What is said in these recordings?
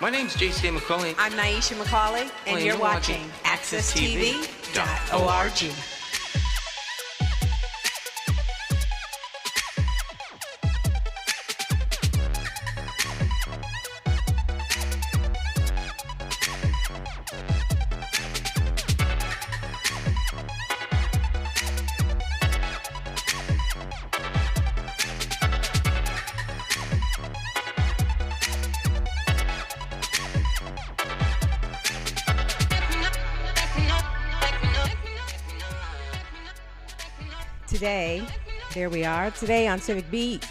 My name's McCauley. I'm Nyesha McCauley, and you're watching AccessTV.org. Today, there we are. Today on Civic Beat,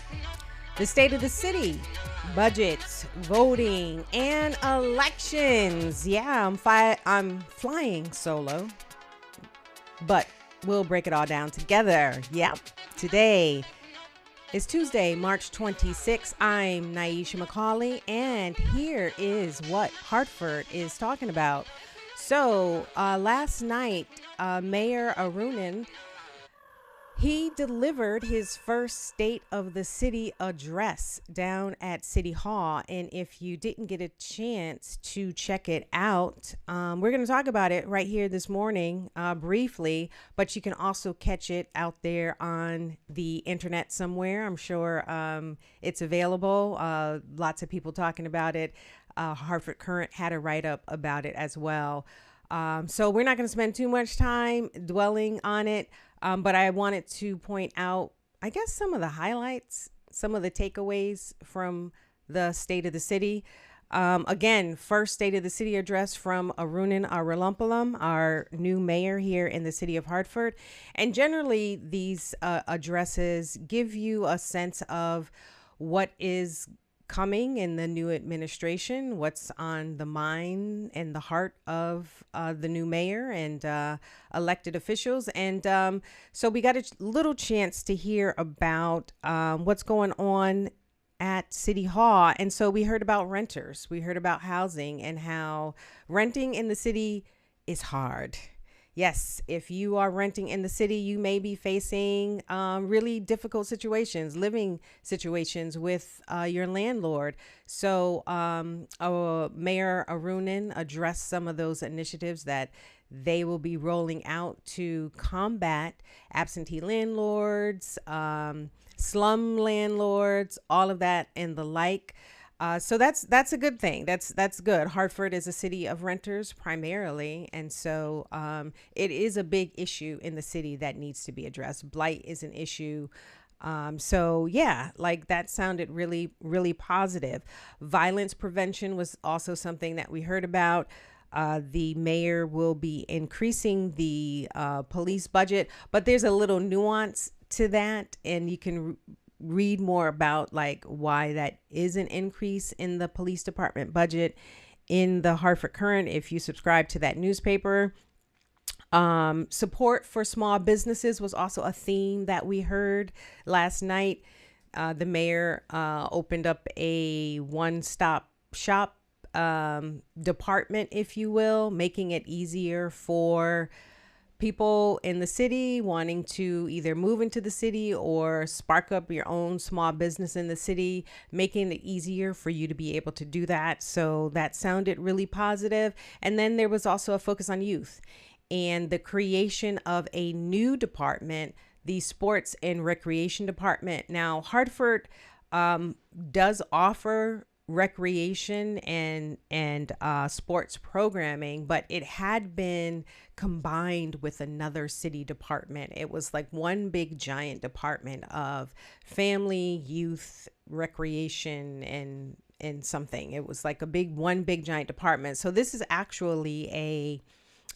the state of the city, budgets, voting, and elections. Yeah, I'm flying solo, but we'll break it all down together. Yep. Today is Tuesday, March 26th. I'm Nyesha McCauley, and here is what Hartford is talking about. So last night, Mayor Arunin, he delivered his first State of the City address down at City Hall. And if you didn't get a chance to check it out, we're going to talk about it right here this morning briefly, but you can also catch it out there on the internet somewhere. I'm sure it's available. Lots of people talking about it. Hartford Current had a write-up about it as well. So we're not going to spend too much time dwelling on it. But I wanted to point out, I guess, some of the highlights, some of the takeaways from the State of the City. Again, first State of the City address from Arunin Arulampalam, our new mayor here in the city of Hartford. And generally, these addresses give you a sense of what is coming in the new administration, what's on the mind and the heart of the new mayor and elected officials. And so we got a little chance to hear about what's going on at City Hall. And so we heard about renters. We heard about housing and how renting in the city is hard. Yes, if you are renting in the city, you may be facing really difficult situations, living situations with your landlord. So Mayor Arunin addressed some of those initiatives that they will be rolling out to combat absentee landlords, slum landlords, all of that and the like. So that's a good thing. That's good. Hartford is a city of renters primarily. And so it is a big issue in the city that needs to be addressed. Blight is an issue. So yeah, like that sounded really, really positive. Violence prevention was also something that we heard about. The mayor will be increasing the police budget, but there's a little nuance to that, and you can read more about like why that is an increase in the police department budget in the Hartford Current if you subscribe to that newspaper. Support for small businesses was also a theme that we heard last night. The mayor opened up a one-stop shop department, if you will, making it easier for people in the city wanting to either move into the city or spark up your own small business in the city, making it easier for you to be able to do that. So that sounded really positive. And then there was also a focus on youth and the creation of a new department, the Sports and Recreation Department. Now, Hartford does offer recreation and sports programming, but it had been combined with another city department. It was like one big giant department of family, youth, recreation, and something. It was like one big giant department. So this is actually a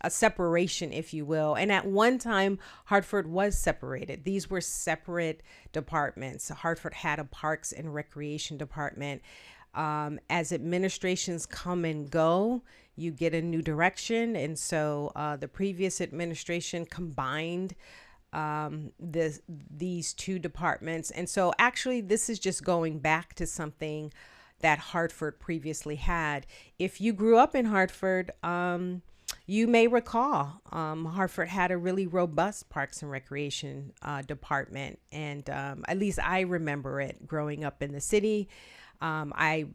separation, if you will. And at one time, Hartford was separated. These were separate departments. Hartford had a Parks and Recreation Department. As administrations come and go, you get a new direction. And so the previous administration combined these two departments. And so actually, this is just going back to something that Hartford previously had. If you grew up in Hartford, you may recall Hartford had a really robust Parks and Recreation department. And at least I remember it growing up in the city. I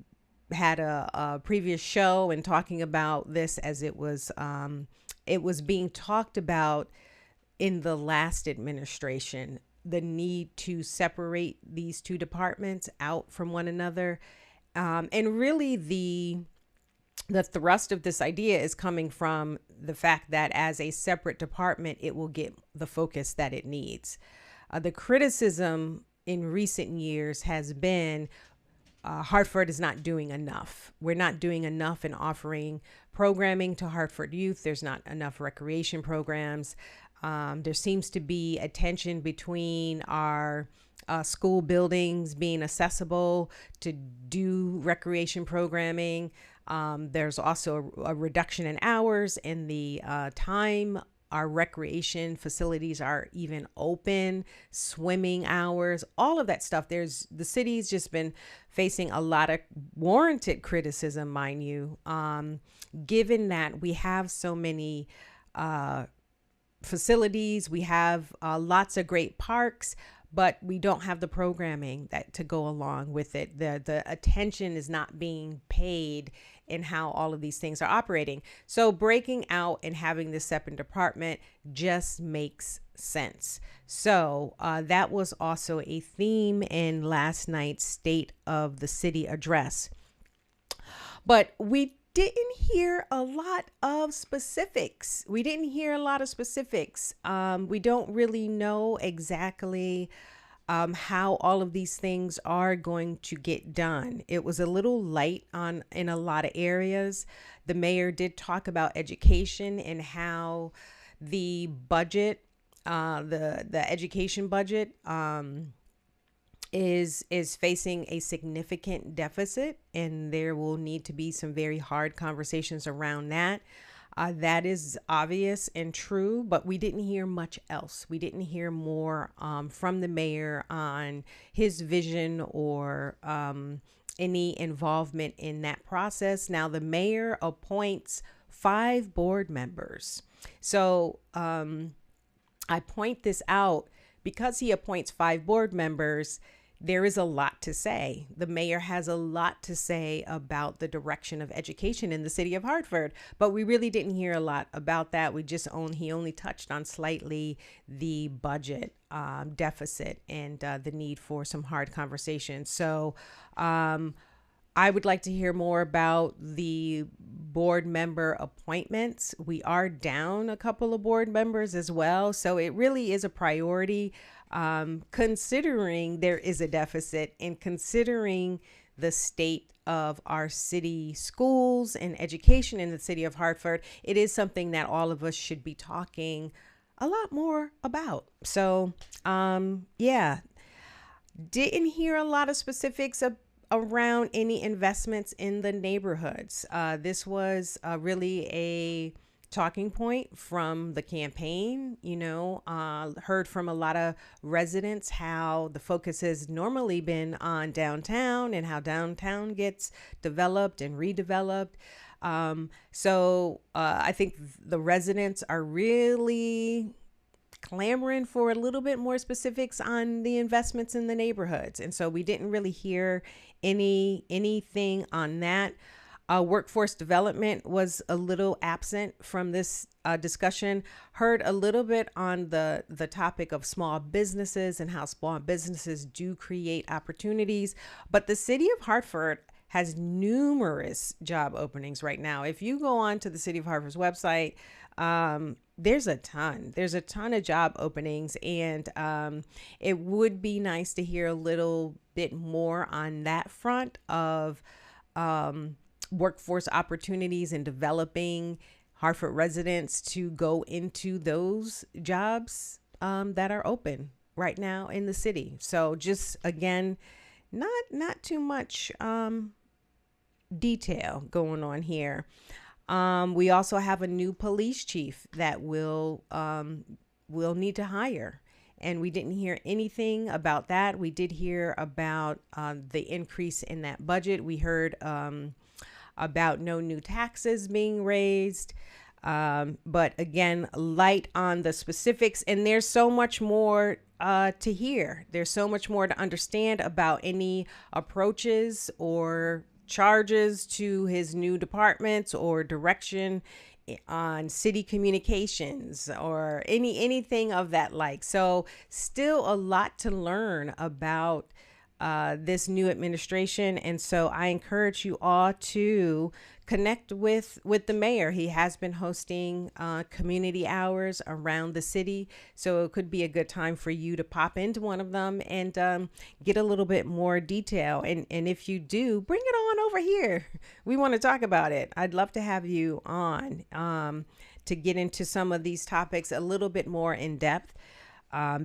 had a previous show and talking about this as it was being talked about in the last administration, the need to separate these two departments out from one another. And really the thrust of this idea is coming from the fact that as a separate department, it will get the focus that it needs. The criticism in recent years has been Hartford is not doing enough. We're not doing enough in offering programming to Hartford youth. There's not enough recreation programs. There seems to be a tension between our school buildings being accessible to do recreation programming. There's also a reduction in hours and the time our recreation facilities are even open, swimming hours, all of that stuff. The city's just been facing a lot of warranted criticism, mind you, given that we have so many facilities, we have lots of great parks, but we don't have the programming that to go along with it. The attention is not being paid in how all of these things are operating. So breaking out and having this separate department just makes sense. So that was also a theme in last night's State of the City address. But we didn't hear a lot of specifics. We don't really know exactly how all of these things are going to get done. It was a little light in a lot of areas. The mayor did talk about education and how the budget, the education budget, is facing a significant deficit, and there will need to be some very hard conversations around that. That is obvious and true, but we didn't hear much else. We didn't hear more from the mayor on his vision or any involvement in that process. Now, the mayor appoints 5 board members. So I point this out because he appoints 5 board members. There is a lot to say. The mayor has a lot to say about the direction of education in the city of Hartford, but we really didn't hear a lot about that. He only touched on slightly the budget deficit and the need for some hard conversations. So I would like to hear more about the board member appointments. We are down a couple of board members as well. So it really is a priority, considering there is a deficit and considering the state of our city schools and education in the city of Hartford. It is something that all of us should be talking a lot more about. So, yeah, didn't hear a lot of specifics around any investments in the neighborhoods. This was really a talking point from the campaign. Heard from a lot of residents how the focus has normally been on downtown and how downtown gets developed and redeveloped. So I think the residents are really clamoring for a little bit more specifics on the investments in the neighborhoods. And so we didn't really hear anything on that. Workforce development was a little absent from this discussion. Heard a little bit on the topic of small businesses and how small businesses do create opportunities. But the city of Hartford has numerous job openings right now. If you go on to the city of Hartford's website, there's a ton of job openings, and it would be nice to hear a little bit more on that front of workforce opportunities and developing Hartford residents to go into those jobs that are open right now in the city. So just again, not too much detail going on here. We also have a new police chief that we'll need to hire. And we didn't hear anything about that. We did hear about the increase in that budget. We heard about no new taxes being raised. But again, light on the specifics. And there's so much more to hear. There's so much more to understand about any approaches or charges to his new departments or direction on city communications or anything of that like. So still a lot to learn about this new administration. And so I encourage you all to connect with the mayor. He has been hosting community hours around the city. So it could be a good time for you to pop into one of them and get a little bit more detail. And if you do, bring it on over here. We want to talk about it. I'd love to have you on to get into some of these topics a little bit more in depth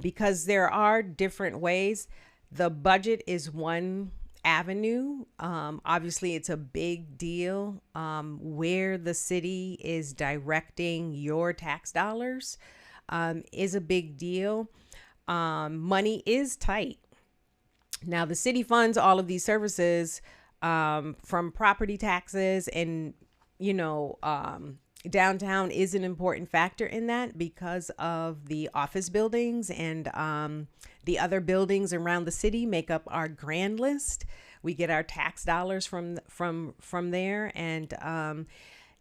because there are different ways. The budget is one avenue. Obviously, it's a big deal where the city is directing your tax dollars is a big deal. Money is tight. Now, the city funds all of these services from property taxes and, downtown is an important factor in that because of the office buildings and the other buildings around the city make up our grand list. We get our tax dollars from there, and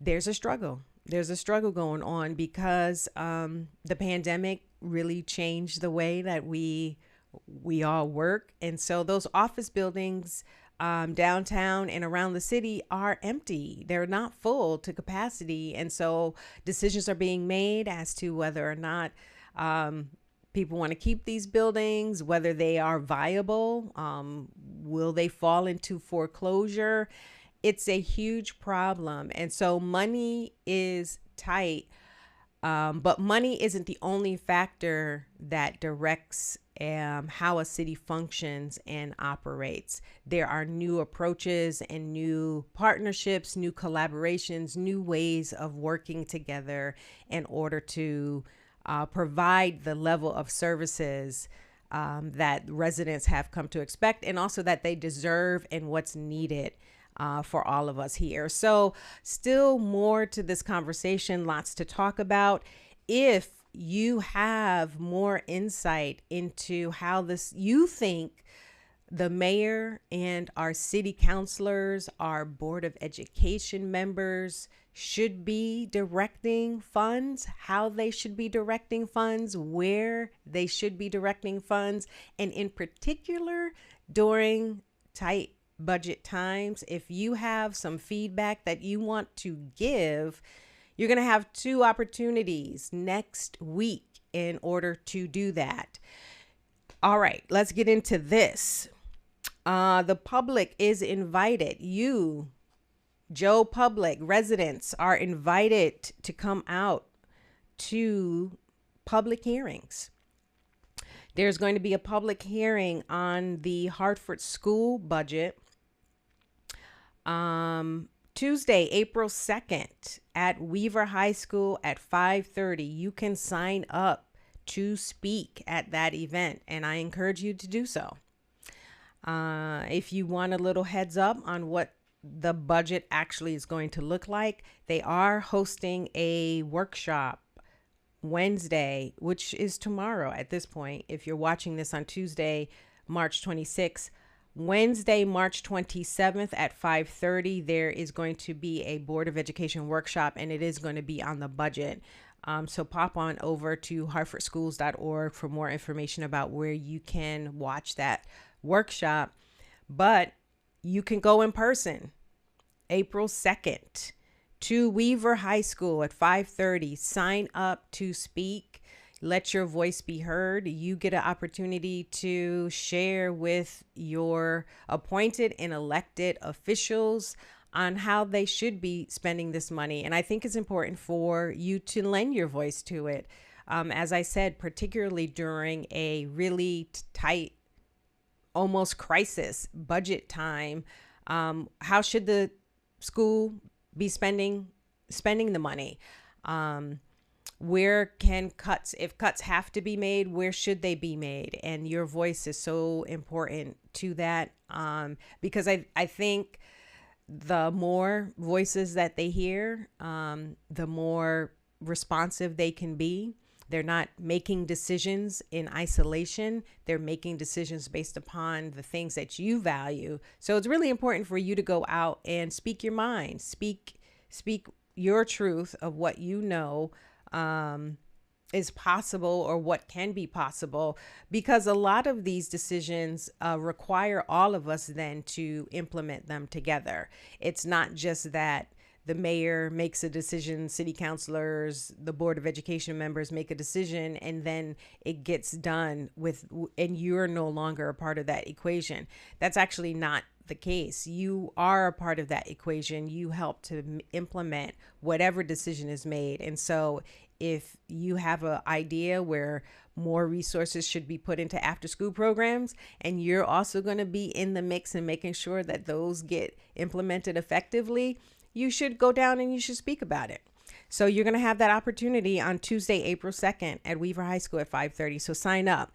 there's a struggle. There's a struggle going on because the pandemic really changed the way that we all work, and so those office buildings downtown and around the city are empty. They're not full to capacity. And so decisions are being made as to whether or not people want to keep these buildings, whether they are viable. Will they fall into foreclosure? It's a huge problem. And so money is tight. But money isn't the only factor that directs how a city functions and operates. There are new approaches and new partnerships, new collaborations, new ways of working together in order to provide the level of services that residents have come to expect and also that they deserve and what's needed for all of us here. So still more to this conversation, lots to talk about. If you have more insight into how you think the mayor and our city councilors, our board of education members should be directing funds, how they should be directing funds, where they should be directing funds, and in particular during tight budget times, if you have some feedback that you want to give, you're going to have 2 opportunities next week in order to do that. All right, let's get into this. The public is invited. You, Joe Public residents, are invited to come out to public hearings. There's going to be a public hearing on the Hartford school budget Tuesday, April 2nd at Weaver High School at 5:30. You can sign up to speak at that event, and I encourage you to do so. If you want a little heads up on what the budget actually is going to look like, they are hosting a workshop Wednesday, which is tomorrow at this point. If you're watching this on Tuesday, March 26th, Wednesday, March 27th at 5:30, there is going to be a Board of Education workshop, and it is going to be on the budget. So pop on over to hartfordschools.org for more information about where you can watch that workshop. But you can go in person April 2nd to Weaver High School at 5:30. Sign up to speak. Let your voice be heard. You get an opportunity to share with your appointed and elected officials on how they should be spending this money. And I think it's important for you to lend your voice to it. As I said, particularly during a really tight, almost crisis budget time, how should the school be spending the money? Where can if cuts have to be made, where should they be made? And your voice is so important to that, because I think the more voices that they hear, the more responsive they can be They're not making decisions in isolation. They're making decisions based upon the things that you value. So it's really important for you to go out and speak your mind, speak your truth of what you know is possible or what can be possible, because a lot of these decisions require all of us then to implement them together. It's not just that the mayor makes a decision, city councilors, the board of education members make a decision, and then it gets done and you're no longer a part of that equation. That's actually not the case. You are a part of that equation. You help to implement whatever decision is made. And so if you have an idea where more resources should be put into after school programs, and you're also going to be in the mix and making sure that those get implemented effectively, you should go down and you should speak about it. So you're going to have that opportunity on Tuesday, April 2nd at Weaver High School at 5:30. So sign up.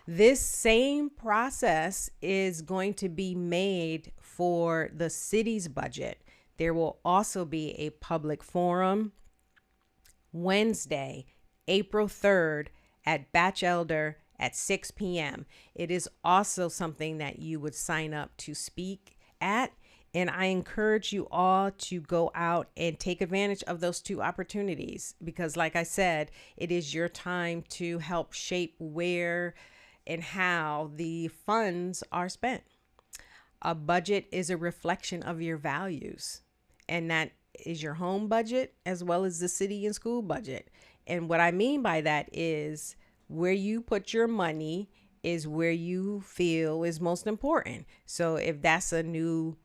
This same process is going to be made for the city's budget. There will also be a public forum Wednesday, April 3rd at Batch Elder at 6 p.m. It is also something that you would sign up to speak at. And I encourage you all to go out and take advantage of those two opportunities, because like I said, it is your time to help shape where and how the funds are spent. A budget is a reflection of your values, and that is your home budget as well as the city and school budget. And what I mean by that is where you put your money is where you feel is most important. So if that's a new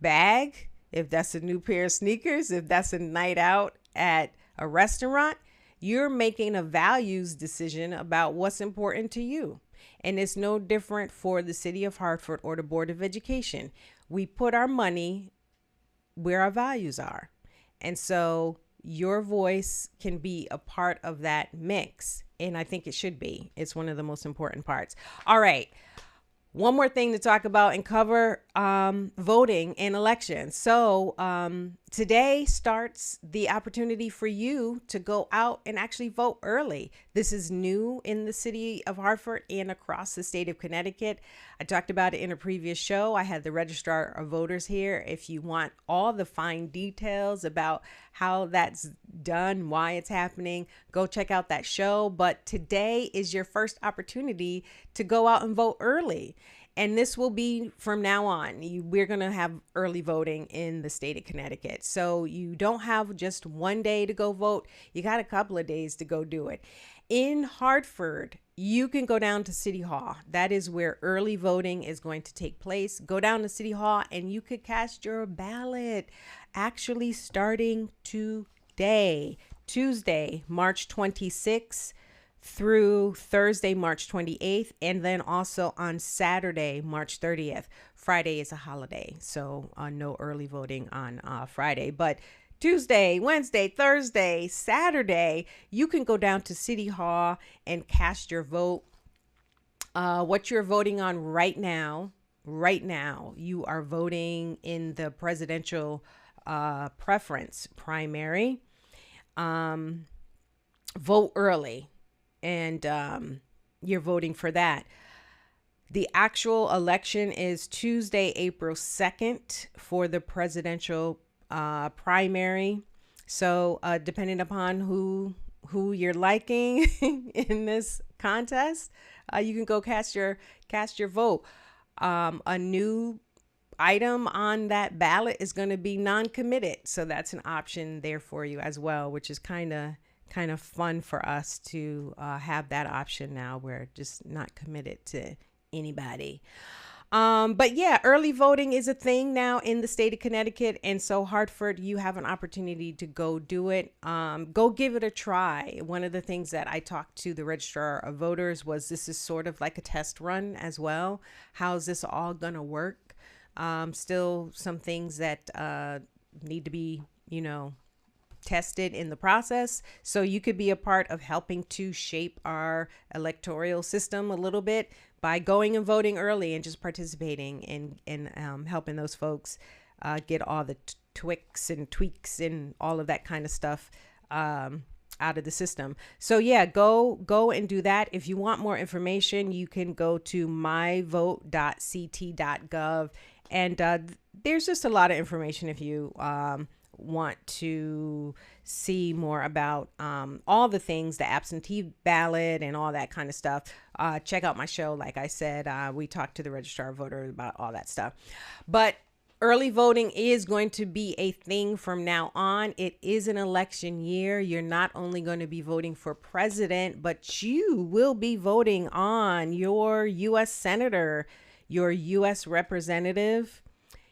bag, if that's a new pair of sneakers, if that's a night out at a restaurant, you're making a values decision about what's important to you. And it's no different for the city of Hartford or the Board of Education. We put our money where our values are. And so your voice can be a part of that mix. And I think it should be. It's one of the most important parts. All right. One more thing to talk about and cover, voting and elections. So today starts the opportunity for you to go out and actually vote early. This is new in the city of Hartford and across the state of Connecticut. I talked about it in a previous show. I had the registrar of voters here. If you want all the fine details about how that's done, why it's happening, go check out that show. But today is your first opportunity to go out and vote early. And this will be from now on. We're going to have early voting in the state of Connecticut. So you don't have just one day to go vote. You got a couple of days to go do it. In Hartford, you can go down to City Hall. That is where early voting is going to take place. Go down to City Hall and you could cast your ballot actually starting today, Tuesday, March 26th. Through Thursday, March 28th, and then also on Saturday, March 30th. Friday is a holiday, so no early voting on Friday. But Tuesday, Wednesday, Thursday, Saturday, you can go down to City Hall and cast your vote. What you're voting on right now, you are voting in the presidential preference primary. Vote early. And you're voting for that. The actual election is Tuesday, April 2nd for the presidential primary. So depending upon who you're liking in this contest, you can go cast your vote. A new item on that ballot is going to be non-committed. So that's an option there for you as well, which is kind of fun for us to have that option now. We're just not committed to anybody. But yeah, early voting is a thing now in the state of Connecticut. And so Hartford, you have an opportunity to go do it. Go give it a try. One of the things that I talked to the registrar of voters was this is sort of like a test run as well. How's this all going to work? Still some things that need to be, tested in the process. So you could be a part of helping to shape our electoral system a little bit by going and voting early and just participating in helping those folks get all the tweaks and all of that kind of stuff out of the system. So yeah, go and do that. If you want more information, you can go to myvote.ct.gov, and there's just a lot of information if you want to see more about all the things, the absentee ballot and all that kind of stuff. Check out my show. Like I said, we talked to the registrar of voters about all that stuff. But early voting is going to be a thing from now on. It is an election year. You're not only going to be voting for president, but you will be voting on your U.S. senator, your U.S. representative,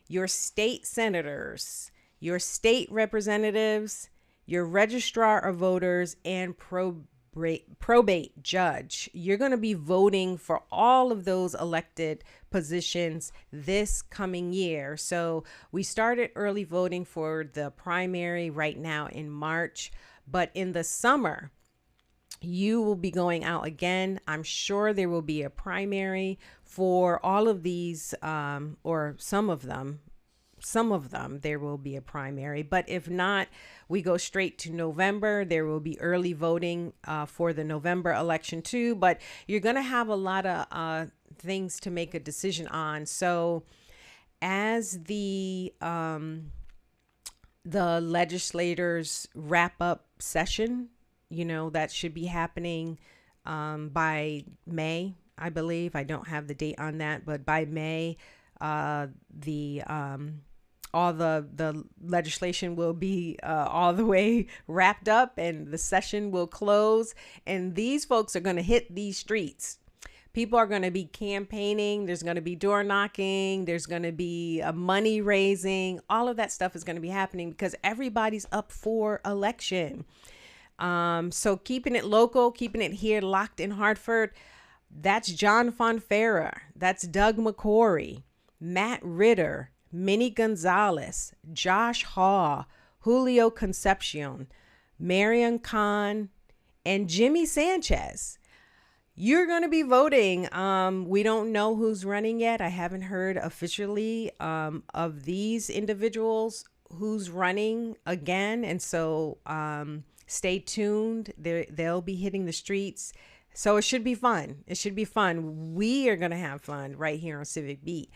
your state senators, your state representatives, your registrar of voters, and probate judge. You're going to be voting for all of those elected positions this coming year. So we started early voting for the primary right now in March, but in the summer, you will be going out again. I'm sure there will be a primary for all of these, or some of them. Some of them, there will be a primary, but if not, we go straight to November. There will be early voting for the November election too, but you're going to have a lot of things to make a decision on. So as the legislators wrap up session, that should be happening by May, I believe. I don't have the date on that, but by May, all the legislation will be all the way wrapped up, and the session will close, and these folks are going to hit these streets. People are going to be campaigning. There's going to be door knocking. There's going to be money raising. All of that stuff is going to be happening because everybody's up for election. So keeping it local, keeping it here locked in Hartford. That's John Fonfera. That's Doug McCory, Matt Ritter, Minnie Gonzalez, Josh Haw, Julio Concepcion, Marion Khan, and Jimmy Sanchez. You're going to be voting. We don't know who's running yet. I haven't heard officially of these individuals who's running again. And so stay tuned. They'll be hitting the streets. So it should be fun. It should be fun. We are going to have fun right here on Civic Beat.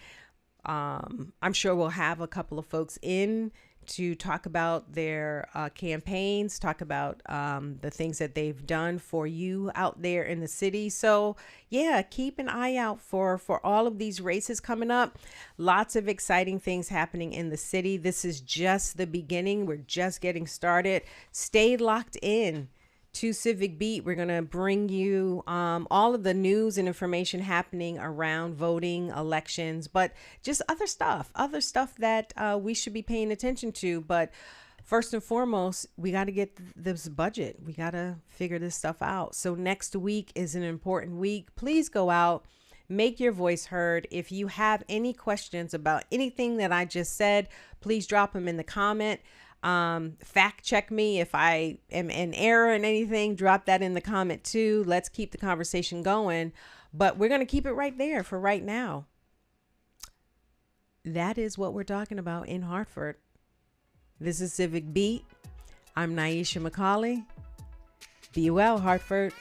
I'm sure we'll have a couple of folks in to talk about their campaigns, talk about the things that they've done for you out there in the city. So yeah, keep an eye out for all of these races coming up. Lots of exciting things happening in the city. This is just the beginning. We're just getting started. Stay locked in to Civic Beat. We're going to bring you all of the news and information happening around voting, elections, but just other stuff that we should be paying attention to. But first and foremost, we got to get this budget. We got to figure this stuff out. So next week is an important week. Please go out, make your voice heard. If you have any questions about anything that I just said, please drop them in the comment. Fact check me if I am in error in anything. Drop that in the comment too. Let's keep the conversation going, but we're going to keep it right there for right now. That is what we're talking about in Hartford. This is Civic Beat. I'm Nyesha McCauley. Be well, Hartford.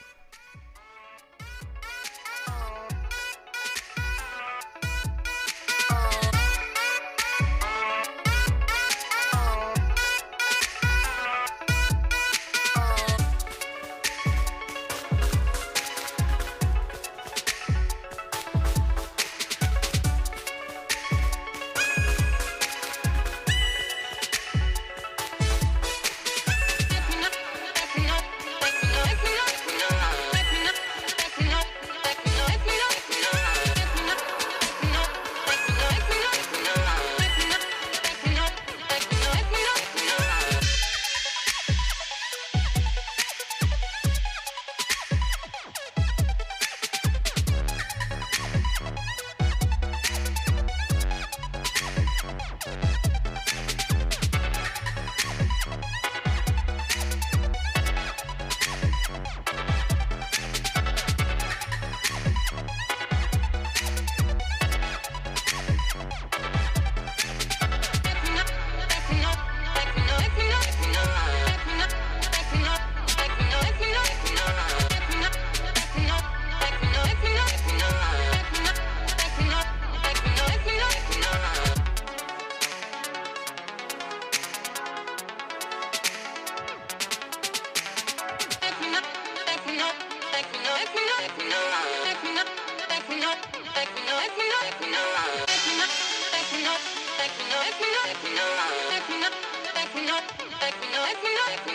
No.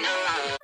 know.